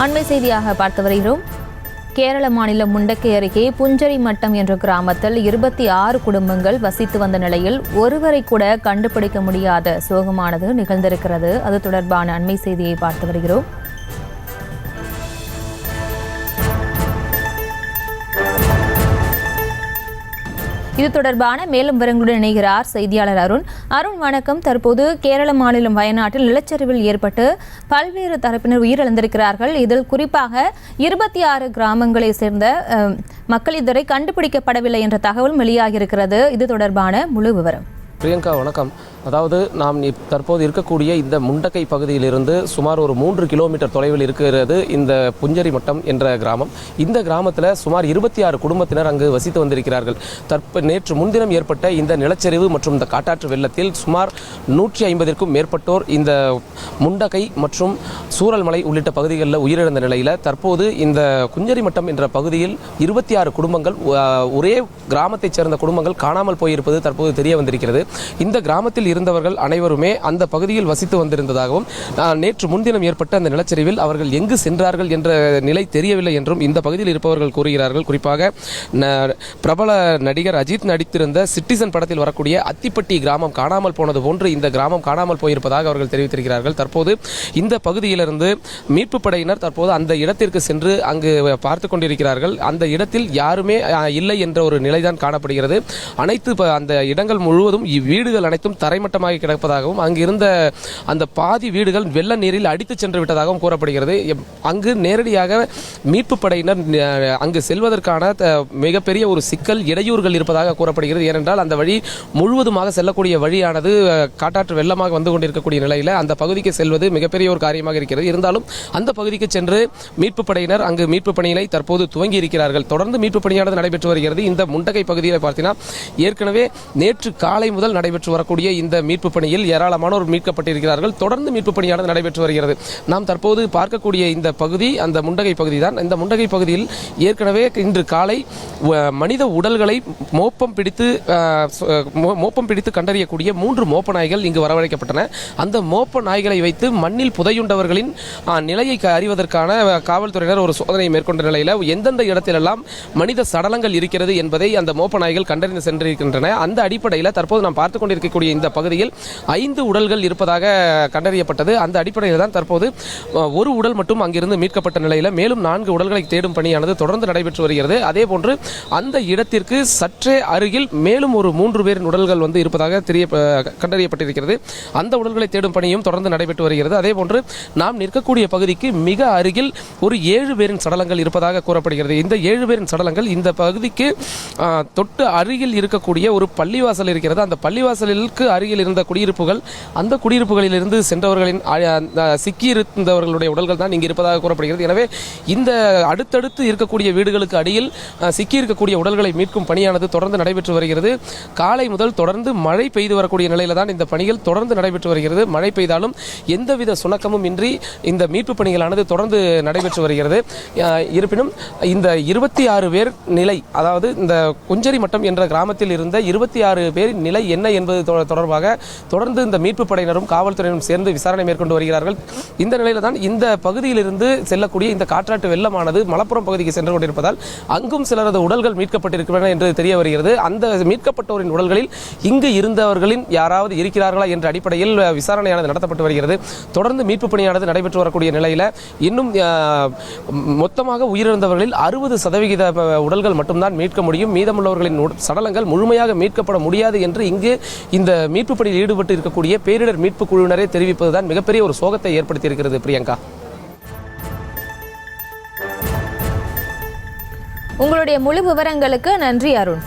அண்மை செய்தியாக பார்த்து வருகிறோம். கேரள மாநிலம் முண்டக்கை அருகே புஞ்சரி மட்டம் என்ற கிராமத்தில் 26 குடும்பங்கள் வசித்து வந்த நிலையில் ஒருவரை கூட கண்டுபிடிக்க முடியாத சோகமானது நிகழ்ந்திருக்கிறது. அது தொடர்பான அண்மை செய்தியை பார்த்து வருகிறோம். இது தொடர்பான மேலும் விவரங்களுடன் இணைகிறார் செய்தியாளர் அருண். அருண், வணக்கம். தற்போது கேரள மாநிலம் வயநாட்டில் நிலச்சரிவில் ஏற்பட்டு பல்வேறு தரப்பினர் உயிரிழந்திருக்கிறார்கள். இதில் குறிப்பாக 26 கிராமங்களை சேர்ந்த மக்கள் இதுவரை கண்டுபிடிக்கப்படவில்லை என்ற தகவல் வெளியாகியிருக்கிறது. இது தொடர்பான முழு விவரம். பிரியங்கா, வணக்கம். அதாவது நாம் தற்போது இருக்கக்கூடிய இந்த முண்டக்கை பகுதியிலிருந்து சுமார் ஒரு 3 கிலோமீட்டர் தொலைவில் இருக்கிறது இந்த புஞ்சரி மட்டம் என்ற கிராமம். இந்த கிராமத்தில் சுமார் 26 குடும்பத்தினர் அங்கு வசித்து வந்திருக்கிறார்கள். நேற்று முன்தினம் ஏற்பட்ட இந்த நிலச்சரிவு மற்றும் இந்த காட்டாற்று வெள்ளத்தில் சுமார் 150க்கும் மேற்பட்டோர் இந்த முண்டக்கை மற்றும் சூரல்மலை உள்ளிட்ட பகுதிகளில் உயிரிழந்த நிலையில் தற்போது இந்த புஞ்சரி மட்டம் என்ற பகுதியில் 26 குடும்பங்கள், ஒரே கிராமத்தைச் சேர்ந்த குடும்பங்கள் காணாமல் போயிருப்பது தற்போது தெரிய வந்திருக்கிறது. இந்த கிராமத்தில் இருந்தவர்கள் அனைவருமே அந்த பகுதியில் வசித்து வந்திருந்ததாகவும், நேற்று முன்தினம் ஏற்பட்ட அந்த நிலச்சரிவில் அவர்கள் எங்கு சென்றார்கள் என்ற நிலை தெரியவில்லை என்றும் இந்த பகுதியில் இருப்பவர்கள் கூறுகிறார்கள். குறிப்பாக பிரபல நடிகர் அஜித் நடித்திருந்த சிட்டிசன் படத்தில் வரக்கூடிய அத்திப்பட்டி கிராமம் காணாமல் போனது போன்று இந்த கிராமம் காணாமல் போயிருப்பதாக அவர்கள் தெரிவித்திருக்கிறார்கள். தற்போது இந்த பகுதியிலிருந்து மீட்பு படையினர் தற்போது அந்த இடத்திற்கு சென்று அங்கு பார்த்து கொண்டிருக்கிறார்கள். அந்த இடத்தில் யாருமே இல்லை என்ற ஒரு நிலைதான் காணப்படுகிறது. அனைத்து அந்த இடங்கள் முழுவதும் வீடுகள் அனைத்தும் தரைமட்டமாக கிடப்பதாகவும், அங்கு இருந்த அந்த பாதி வீடுகள் வெள்ள நீரில் அடித்து சென்று விட்டதாகவும் கூறப்படுகிறது. அங்கு நேரடியாக மீட்பு படையினர் அங்கு செல்வதற்கான மிகப்பெரிய ஒரு சிக்கல், இடையூறுகள் இருப்பதாக கூறப்படுகிறது. ஏனென்றால் அந்த வழி முழுவதுமாக செல்லக்கூடிய வழியானது காட்டாற்று வெள்ளமாக வந்து கொண்டிருக்கக்கூடிய நிலையில் அந்த பகுதிக்கு செல்வது மிகப்பெரிய ஒரு காரியமாக இருக்கிறது. இருந்தாலும் அந்த பகுதிக்கு சென்று மீட்பு படையினர் அங்கு மீட்பு பணிகளை தற்போது துவங்கி இருக்கிறார்கள். தொடர்ந்து மீட்பு பணியானது நடைபெற்று வருகிறது. இந்த முண்டகை பகுதியில் பார்த்தீங்கன்னா ஏற்கனவே நேற்று காலை முதல் நடைபெற்று வரக்கூடிய இந்த மீட்பு பணியில் ஏராளமானோர் மீட்கப்பட்டிருக்கிறார்கள். தொடர்ந்து மீட்பு பணியானது நடைபெற்று வருகிறது. நாம் தற்போது பார்க்கக்கூடிய இந்த பகுதி அந்த முண்டகை பகுதி தான். இந்த முண்டகை பகுதியில் ஏற்கனவே இன்று காலை மனித உடல்களை மோப்பம் பிடித்து கண்டறியக்கூடிய 3 மோப்ப நாய்கள் இங்கு வரவழைக்கப்பட்டன. அந்த மோப்ப நாய்களை வைத்து மண்ணில் புதையுண்டவர்களின் நிலையை அறிவதற்கான காவல்துறையினர் ஒரு சோதனையை மேற்கொண்ட நிலையில் எந்தெந்த இடத்திலெல்லாம் மனித சடலங்கள் இருக்கிறது என்பதை அந்த மோப்ப நாய்கள் கண்டறிந்து சென்றிருக்கின்றன. அந்த அடிப்படையில் தற்போது நாம் பார்த்துக் கொண்டிருக்கக்கூடிய இந்த பகுதியில் 5 உடல்கள் இருப்பதாக கண்டறியப்பட்டது. அந்த அடிப்படையில் தான் தற்போது ஒரு உடல் மட்டும் அங்கிருந்து மீட்கப்பட்ட நிலையில் மேலும் 4 உடல்களை தேடும் பணியானது தொடர்ந்து நடைபெற்று வருகிறது. அதேபோன்று அந்த இடத்திற்கு சற்றே அருகில் மேலும் ஒரு 3 பேரின் உடல்கள் இருப்பதாக கண்டறியப்பட்டிருக்கிறது. அந்த உடல்களை தேடும் பணியும் தொடர்ந்து நடைபெற்று வருகிறது. அதேபோன்று நாம் நிற்கக்கூடிய பகுதிக்கு மிக அருகில் ஒரு 7 பேரின் சடலங்கள் இருப்பதாக கூறப்படுகிறது. இந்த 7 பேரின் சடலங்கள் இந்த பகுதிக்கு தொட்டு அருகில் இருக்கக்கூடிய ஒரு பள்ளிவாசல் இருக்கிறது. அந்த பள்ளிவாசலுக்கு அருகில் இருந்த குடியிருப்புகள், அந்த குடியிருப்புகளில் இருந்து சென்றவர்களின் சிக்கியிருந்தவர்களுடைய உடல்கள் தான் இங்கு இருப்பதாக கூறப்படுகிறது. எனவே இந்த அடுத்தடுத்து இருக்கக்கூடிய வீடுகளுக்கு அடியில் சிக்கியிருக்கக்கூடிய உடல்களை மீட்கும் பணியானது தொடர்ந்து நடைபெற்று வருகிறது. காலை முதல் தொடர்ந்து மழை பெய்து வரக்கூடிய நிலையில தான் இந்த பணிகள் தொடர்ந்து நடைபெற்று வருகிறது. மழை பெய்தாலும் எந்தவித சுணக்கமும் இன்றி இந்த மீட்பு பணிகளானது தொடர்ந்து நடைபெற்று வருகிறது. இருப்பினும் இந்த 26 பேர் நிலை, அதாவது இந்த புஞ்சரி மட்டம் என்ற கிராமத்தில் இருந்த 26 பேரின் நிலை என்ன என்பது தொடர்பாக தொடர்ந்து இந்த மீட்பு படையினரும் காவல்துறையினரும் சேர்ந்து விசாரணை மேற்கொண்டு வருகிறார்கள். இந்த நிலையில தான் இந்த பகுதியிலிருந்து செல்லக்கூடிய இந்த காற்றாற்று வெள்ளமானது மலப்புரம் பகுதிக்கு சென்று கொண்டிருப்பதால் அங்கும் சிலரது உடல்கள் மீட்கப்பட்டிருக்கின்றன என்று தெரிய வருகிறது. அந்த மீட்கப்பட்டோரின் உடல்களில் இங்கு இருந்தவர்களின் யாராவது இருக்கிறார்களா என்ற அடிப்படையில் விசாரணையானது நடத்தப்பட்டு வருகிறது. தொடர்ந்து மீட்பு பணியானது நடைபெற்று வரக்கூடிய நிலையில் இன்னும் மொத்தமாக உயிரிழந்தவர்களில் 60% உடல்கள் மட்டும்தான் மீட்க முடியும். மீதமுள்ளவர்களின் சடலங்கள் முழுமையாக மீட்கப்பட முடியாது என்று இங்கு இந்த மீட்பு பணியில் ஈடுபட்டு இருக்கக்கூடிய பேரிடர் மீட்பு குழுவினரை தெரிவிப்பதுதான் மிகப்பெரிய ஒரு சோகத்தை ஏற்படுத்தி இருக்கிறது. பிரியங்கா, உங்களுடைய முழு விவரங்களுக்கு நன்றி அருண்.